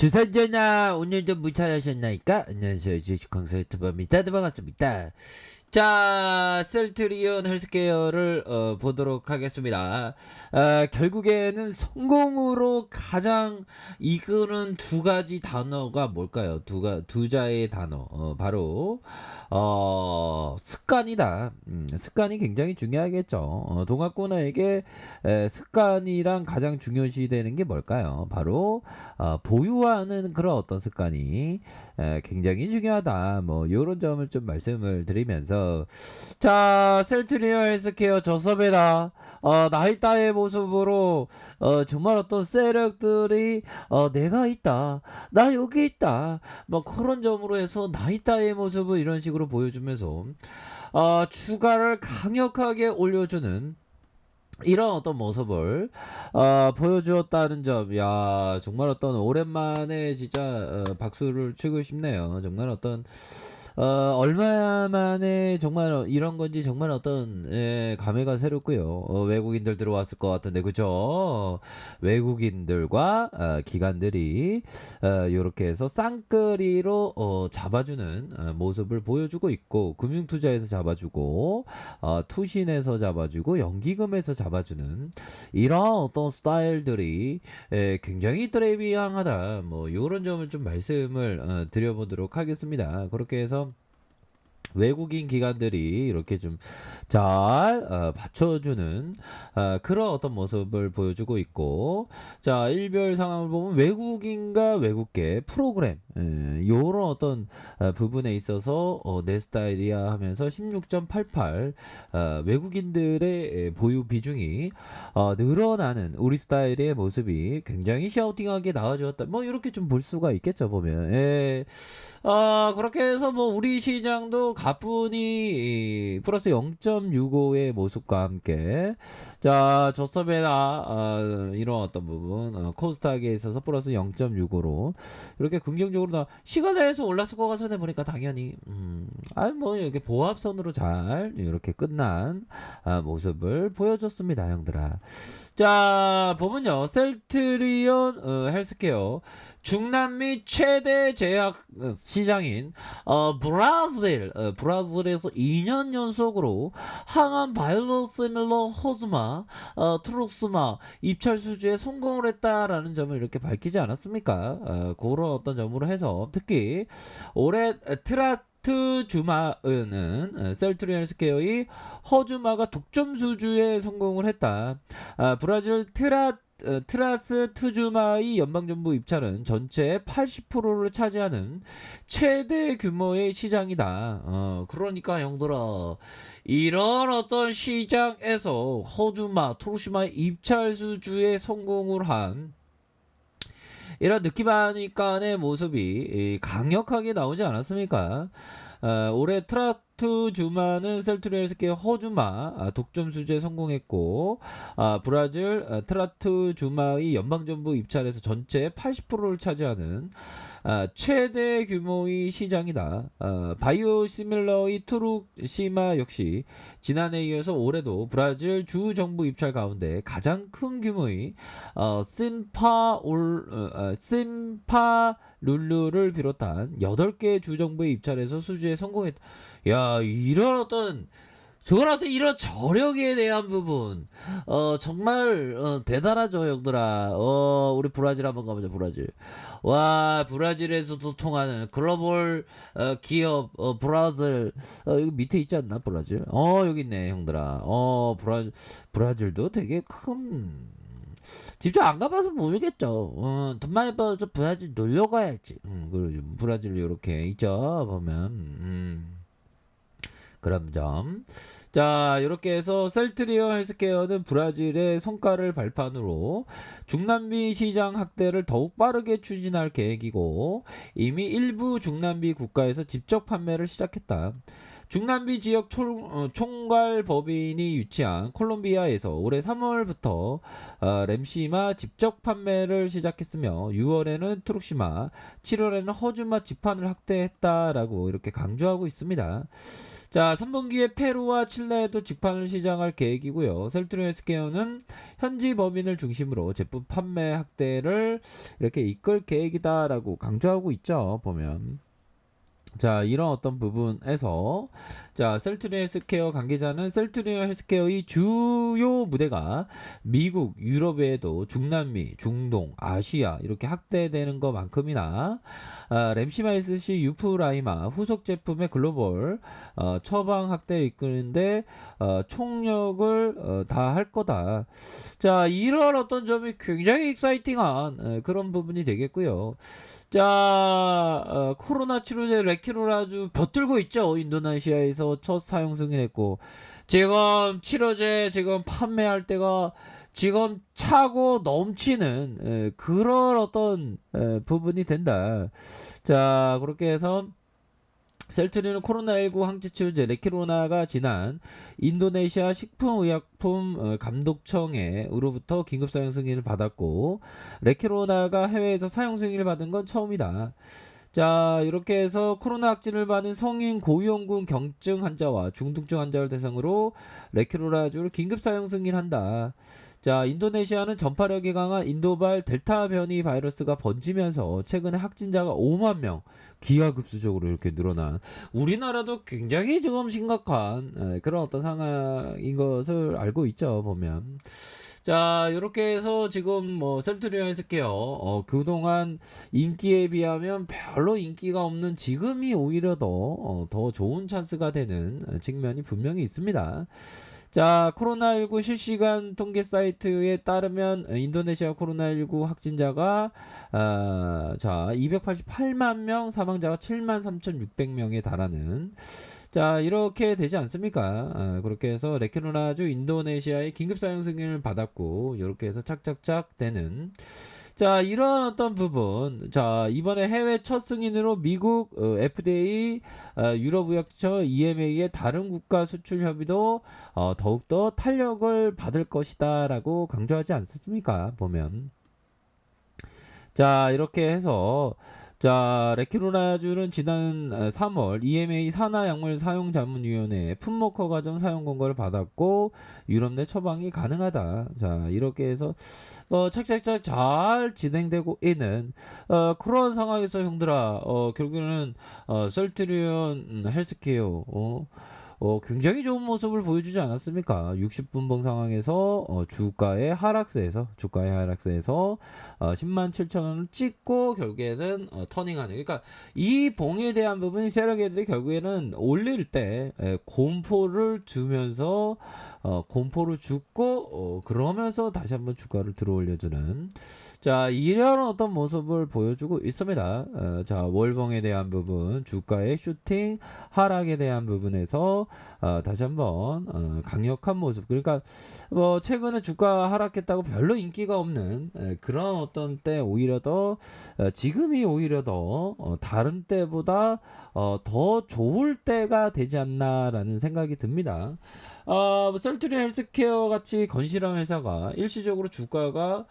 주선전화 오늘 좀 무탈하셨나이까? 안녕하세요. 주식강사 유튜버입니다. 반갑습니다. 자, 셀트리온 헬스케어를 보도록 하겠습니다. 결국에는 성공으로 가장 이끄는 두 가지 단어가 뭘까요? 두 자의 단어. 바로 습관이다. 습관이 굉장히 중요하겠죠. 동학군에게 습관이랑 가장 중요시 되는 게 뭘까요? 바로 보유하는 그런 어떤 습관이 굉장히 중요하다. 뭐 요런 점을 좀 말씀을 드리면서, 자, 셀트리온 헬스케어 저섭에다 나이따의 모습으로 정말 어떤 세력들이 내가 있다, 나 여기 있다, 뭐 그런 점으로 해서 나이따의 모습을 이런 식으로 보여주면서 주가를 강력하게 올려주는 이런 어떤 모습을 보여주었다는 점, 야, 정말 어떤 오랜만에 진짜 박수를 치고 싶네요. 정말 어떤 얼마 만에 정말 이런 건지 정말 어떤 감회가 새롭고요. 외국인들 들어왔을 것 같은데, 그죠? 외국인들과 기관들이 이렇게 해서 쌍끌이로 잡아주는 모습을 보여주고 있고, 금융투자에서 잡아주고, 투신에서 잡아주고, 연기금에서 잡아주는 이런 어떤 스타일들이 굉장히 트레비앙하다. 뭐 이런 점을 좀 말씀을 드려보도록 하겠습니다. 그렇게 해서 외국인 기관들이 이렇게 좀 잘 받쳐주는 그런 어떤 모습을 보여주고 있고, 자, 일별 상황을 보면 외국인과 외국계 프로그램, 요런 어떤 부분에 있어서 내 스타일이야 하면서 16.88, 외국인들의 보유 비중이 늘어나는 우리 스타일의 모습이 굉장히 샤우팅하게 나와주었다. 뭐 이렇게 좀 볼 수가 있겠죠, 보면. 그렇게 해서 뭐 우리 시장도 가뿐히 플러스 0.65의 모습과 함께, 자, 저점에나 이런 어떤 부분, 코스닥에 있어서 플러스 0.65로 이렇게 긍정적으로 시간에서 올랐을 것 같은데 보니까 당연히 뭐 이렇게 보합선으로 잘 이렇게 끝난 모습을 보여줬습니다, 형들아. 자, 보면요, 셀트리온 헬스케어 중남미 최대 제약 시장인 브라질에서 2년 연속으로 항암 바이오시밀러 호즈마 트룩스마 입찰 수주에 성공을 했다라는 점을 이렇게 밝히지 않았습니까? 그런 어떤 점으로 해서 특히 올해 트라투주마는 셀트리온 헬스케어의 허주마가 독점 수주에 성공을 했다. 브라질 트라스 투주마의 연방정부 입찰은 전체의 80%를 차지하는 최대 규모의 시장이다. 그러니까 형들아, 이런 어떤 시장에서 허주마, 토르시마의 입찰 수주에 성공을 한 이런 느낌하니까의 모습이 강력하게 나오지 않았습니까? 올해 트라투주마는 셀트리온스케어 허주마 독점 수주에 성공했고, 브라질 트라투주마의 연방정부 입찰에서 전체 80%를 차지하는 최대 규모의 시장이다. 바이오시밀러의 투루시마 역시 지난해에 이어서 올해도 브라질 주 정부 입찰 가운데 가장 큰 규모의 심파룰루를 비롯한 8개 주 정부의 입찰에서 수주에 성공했다. 야, 이런 어떤 저건 어떤 이런 저력에 대한 부분, 정말 대단하죠, 형들아. 우리 브라질 한번 가보자, 브라질. 와, 브라질에서도 통하는 글로벌 기업, 브라질. 이거 밑에 있지 않나, 브라질? 여기 있네, 형들아. 브라질도 되게 큰, 직접 안 가봐서 모르겠죠. 돈 많이 벌어서 브라질 놀러 가야지. 그러죠. 브라질 이렇게 있죠, 보면. 그런 점. 자, 이렇게 해서 셀트리온 헬스케어는 브라질의 성과를 발판으로 중남미 시장 확대를 더욱 빠르게 추진할 계획이고, 이미 일부 중남미 국가에서 직접 판매를 시작했다. 중남미 지역 총괄 법인이 유치한 콜롬비아에서 올해 3월부터 램시마 직접 판매를 시작했으며 6월에는 트룩시마, 7월에는 허즈마 지판을 확대했다라고 이렇게 강조하고 있습니다. 자, 3분기에 페루와 칠레에도 직판을 시작할 계획이고요. 셀트리온 헬스케어는 현지 법인을 중심으로 제품 판매 확대를 이렇게 이끌 계획이다라고 강조하고 있죠. 보면. 자, 이런 어떤 부분에서 자, 셀트리온 헬스케어 관계자는 셀트리온 헬스케어의 주요 무대가 미국, 유럽 외에도 중남미, 중동, 아시아 이렇게 확대되는 것만큼이나 램시마 SC 유프라이마 후속 제품의 글로벌 처방 확대를 이끄는데 총력을 다 할 거다. 자, 이런 어떤 점이 굉장히 익사이팅한 그런 부분이 되겠고요. 자, 코로나 치료제 레키로라주 벼들고 있죠. 인도네시아에서 첫 사용 승인했고 지금 치료제 지금 판매할 때가 지금 차고 넘치는 그런 어떤 부분이 된다. 자, 그렇게 해서 셀트리온 코로나19 항체치료제 레키로나가 지난 인도네시아 식품의약품 감독청으로부터 긴급 사용 승인을 받았고 레키로나가 해외에서 사용 승인을 받은 건 처음이다. 자, 이렇게 해서 코로나 확진을 받은 성인 고위험군 경증 환자와 중증증 환자를 대상으로 레키로라주를 긴급 사용 승인한다. 자, 인도네시아는 전파력이 강한 인도발 델타 변이 바이러스가 번지면서 최근에 확진자가 5만 명 기하급수적으로 이렇게 늘어난 우리나라도 굉장히 지금 심각한 그런 어떤 상황인 것을 알고 있죠. 보면. 자, 이렇게 해서 지금 뭐 셀트리온 헬스케어 그동안 인기에 비하면 별로 인기가 없는 지금이 오히려 더 좋은 찬스가 되는 측면이 분명히 있습니다. 자, 코로나19 실시간 통계 사이트에 따르면 인도네시아 코로나19 확진자가 자 288만 명, 사망자가 7만 3,600명에 달하는 자, 이렇게 되지 않습니까? 그렇게 해서 레키로나주 인도네시아의 긴급 사용 승인을 받았고 이렇게 해서 착착착 되는 자, 이런 어떤 부분. 자, 이번에 해외 첫 승인으로 미국 FDA, 유럽의약처 EMA의 다른 국가 수출 협의도 더욱더 탄력을 받을 것이다 라고 강조하지 않습니까? 보면. 자, 이렇게 해서 자, 레키로나주는 지난 3월 EMA 산하약물 사용자문위원회에 품목 허가전 사용 권고를 받았고 유럽 내 처방이 가능하다. 자, 이렇게 해서 착착착 잘 진행되고 있는 그런 상황에서 형들아 결국에는 셀트리온 헬스케어 굉장히 좋은 모습을 보여주지 않았습니까? 60분봉 상황에서 주가의 하락세에서 10만 7천 원을 찍고 결국에는 터닝하는 그러니까 이 봉에 대한 부분이 세력애들이 결국에는 올릴 때 공포를 주면서 공포를 주고 그러면서 다시 한번 주가를 들어올려주는 자, 이런 어떤 모습을 보여주고 있습니다. 자, 월봉에 대한 부분 주가의 슈팅 하락에 대한 부분에서 다시 한번 강력한 모습 그러니까 뭐 최근에 주가 하락했다고 별로 인기가 없는 그런 어떤 때 오히려 더 지금이 오히려 더 다른 때보다 더 좋을 때가 되지 않나라는 생각이 듭니다. 셀트리온 헬스케어 같이 건실한 회사가 일시적으로 주가가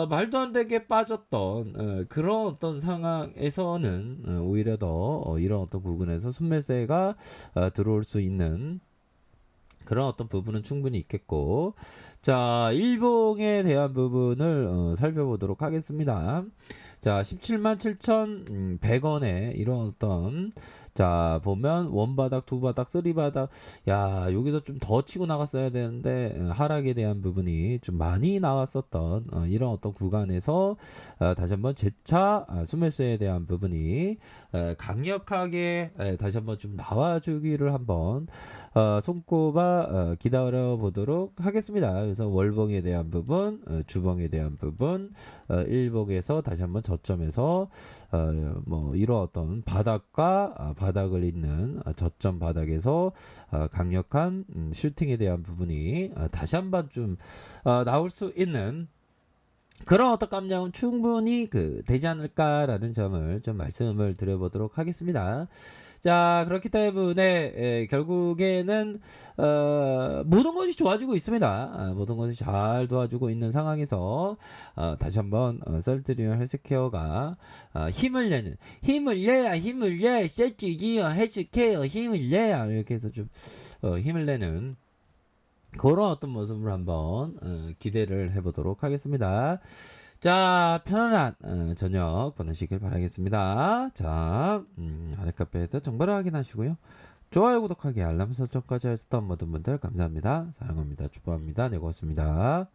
말도 안 되게 빠졌던 그런 어떤 상황에서는 오히려 더 이런 어떤 부분에서 순매수가 들어올 수 있는 그런 어떤 부분은 충분히 있겠고 자 일봉에 대한 부분을 살펴보도록 하겠습니다. 자 17만 7,100원에 이런 어떤 자 보면 원바닥 두바닥 쓰리바닥 야 여기서 좀 더 치고 나갔어야 되는데 하락에 대한 부분이 좀 많이 나왔었던 이런 어떤 구간에서 다시 한번 재차 수매수에 대한 부분이 강력하게 다시 한번 좀 나와주기를 한번 손꼽아 기다려 보도록 하겠습니다. 그래서 월봉에 대한 부분 주봉에 대한 부분 일봉에서 다시 한번 저점에서 뭐 이런 어떤 바닥과 바닥을 잇는 저점 바닥에서 강력한 슈팅에 대한 부분이 다시 한번 좀 나올 수 있는 그런 어떤 깜냥은 충분히 되지 않을까라는 점을 좀 말씀을 드려보도록 하겠습니다. 자, 그렇기 때문에 결국에는 모든 것이 좋아지고 있습니다. 모든 것이 잘 도와주고 있는 상황에서 다시 한번 셀트리온 헬스케어가 힘을 내 셀트리온 헬스케어 힘을 내야 이렇게 해서 좀 힘을 내는 그런 어떤 모습을 한번 기대를 해보도록 하겠습니다. 자, 편안한 저녁 보내시길 바라겠습니다. 자, 아랫카페에서 정보를 확인하시고요. 좋아요, 구독하기, 알람 설정까지 하셨던 모든 분들 감사합니다. 사랑합니다. 축복합니다. 네, 고맙습니다.